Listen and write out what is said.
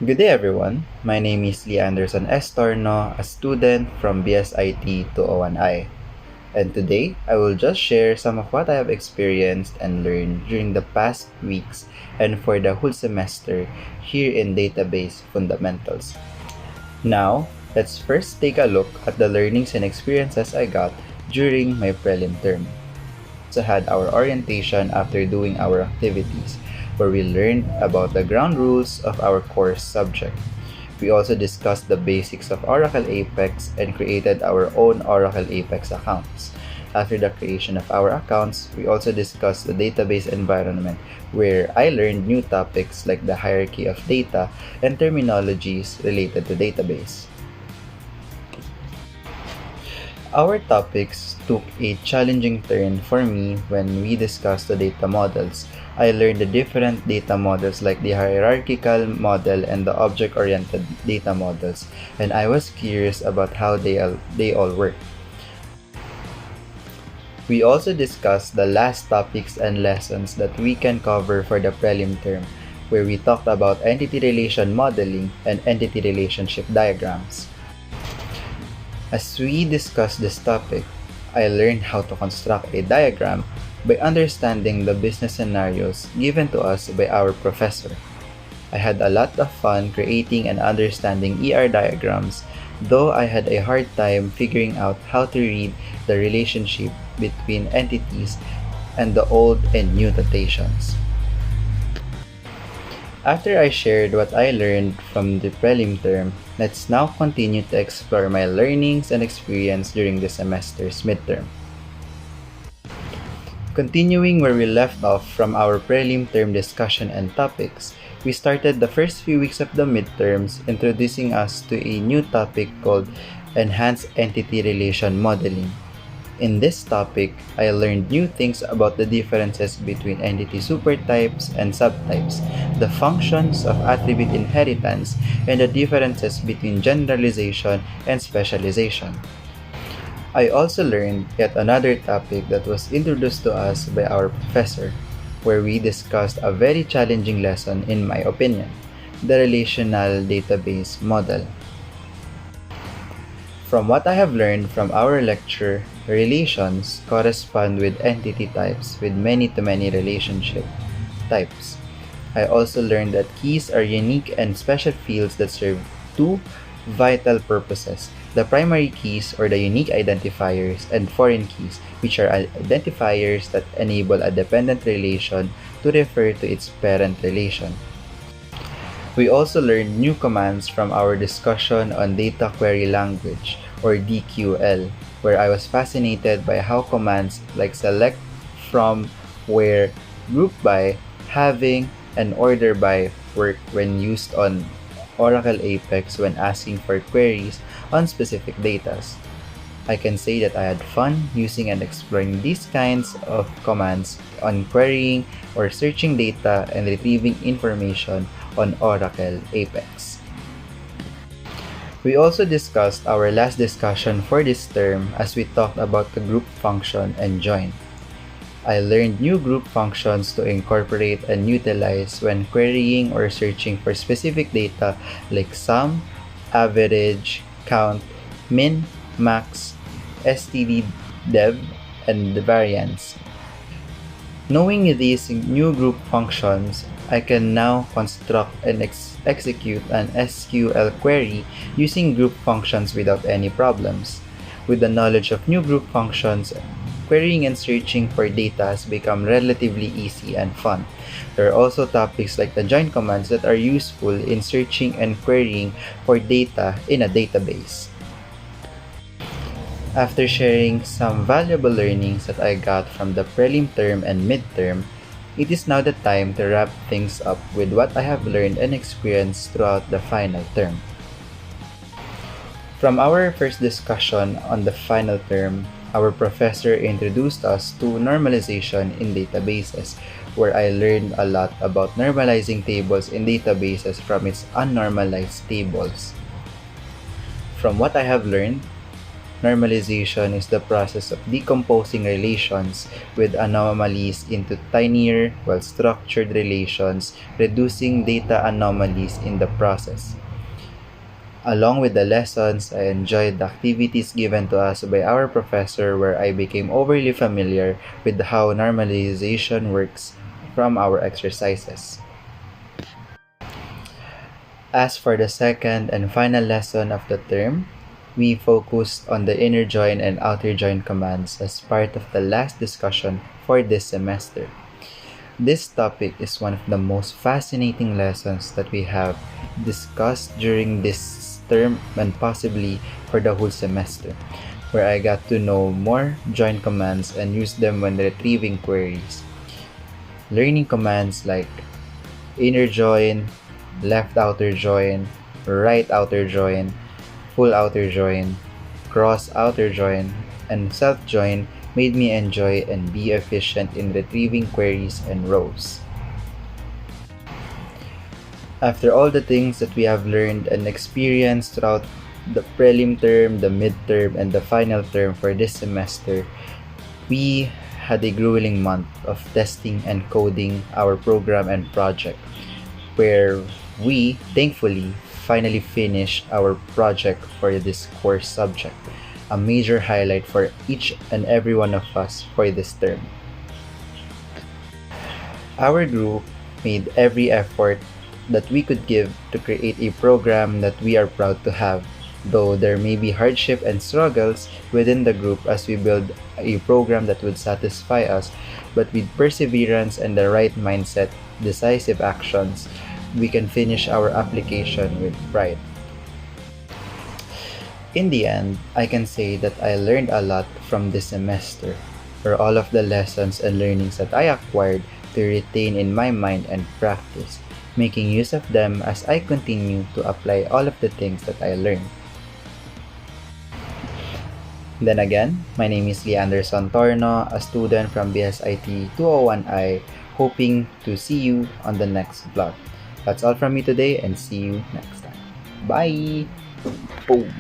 Good day, everyone. My name is Lee Anderson Estorno, a student from BSIT 201I. And today, I will just share some of what I have experienced and learned during the past weeks and for the whole semester here in Database Fundamentals. Now, let's first take a look at the learnings and experiences I got during my prelim term. We also had our orientation after doing our activities, where we learned about the ground rules of our course subject. We also discussed the basics of Oracle Apex and created our own Oracle Apex accounts. After the creation of our accounts, we also discussed the database environment, where I learned new topics like the hierarchy of data and terminologies related to database. Our topics took a challenging turn for me when we discussed the data models. I learned the different data models like the hierarchical model and the object-oriented data models, and I was curious about how they all work. We also discussed the last topics and lessons that we can cover for the prelim term, where we talked about entity relation modeling and entity relationship diagrams. As we discussed this topic, I learned how to construct a diagram by understanding the business scenarios given to us by our professor. I had a lot of fun creating and understanding diagrams, though I had a hard time figuring out how to read the relationship between entities and the old and new notations. After I shared what I learned from the prelim term, let's now continue to explore my learnings and experience during the semester's midterm. Continuing where we left off from our prelim term discussion and topics, we started the first few weeks of the midterms introducing us to a new topic called Enhanced Entity Relation Modeling. In this topic, I learned new things about the differences between entity supertypes and subtypes, the functions of attribute inheritance, and the differences between generalization and specialization. I also learned yet another topic that was introduced to us by our professor, where we discussed a very challenging lesson in my opinion, the relational database model. From what I have learned from our lecture, relations correspond with entity types with many-to-many relationship types. I also learned that keys are unique and special fields that serve two vital purposes: the primary keys or the unique identifiers and foreign keys, which are identifiers that enable a dependent relation to refer to its parent relation. We also learned new commands from our discussion on Data Query Language or DQL, where I was fascinated by how commands like select, from, where, group by, having, and order by work when used on Oracle Apex when asking for queries on specific datas. I can say that I had fun using and exploring these kinds of commands on querying or searching data and retrieving information on Oracle Apex. We also discussed our last discussion for this term as we talked about the group function and join. I learned new group functions to incorporate and utilize when querying or searching for specific data like sum, average, count, min, max, std, dev, and the variance. Knowing these new group functions, I can now construct and execute an SQL query using group functions without any problems. With the knowledge of new group functions, querying and searching for data has become relatively easy and fun. There are also topics like the join commands that are useful in searching and querying for data in a database. After sharing some valuable learnings that I got from the prelim term and midterm, it is now the time to wrap things up with what I have learned and experienced throughout the final term. From our first discussion on the final term, our professor introduced us to normalization in databases, where I learned a lot about normalizing tables in databases from its unnormalized tables. From what I have learned, Normalization is the process of decomposing relations with anomalies into tinier, well-structured relations, reducing data anomalies in the process. Along with the lessons, I enjoyed the activities given to us by our professor where I became overly familiar with how normalization works from our exercises. As for the second and final lesson of the term, we focused on the inner join and outer join commands as part of the last discussion for this semester. This topic is one of the most fascinating lessons that we have discussed during this term and possibly for the whole semester, where I got to know more join commands and use them when retrieving queries. Learning commands like inner join, left outer join, right outer join, full outer join, cross outer join, and self join made me enjoy and be efficient in retrieving queries and rows. After all the things that we have learned and experienced throughout the prelim term, the midterm, and the final term for this semester, we had a grueling month of testing and coding our program and project, where we, thankfully, finally finished our project for this course subject, a major highlight for each and every one of us for this term. Our group made every effort that we could give to create a program that we are proud to have, though there may be hardship and struggles within the group as we build a program that would satisfy us, but with perseverance and the right mindset, decisive actions, we can finish our application with pride. In the end, I can say that I learned a lot from this semester, for all of the lessons and learnings that I acquired to retain in my mind and practice, making use of them as I continue to apply all of the things that I learned. Then again, my name is Leander Santorno, a student from BSIT 201I, hoping to see you on the next vlog. That's all from me today and see you next time. Bye! Boom!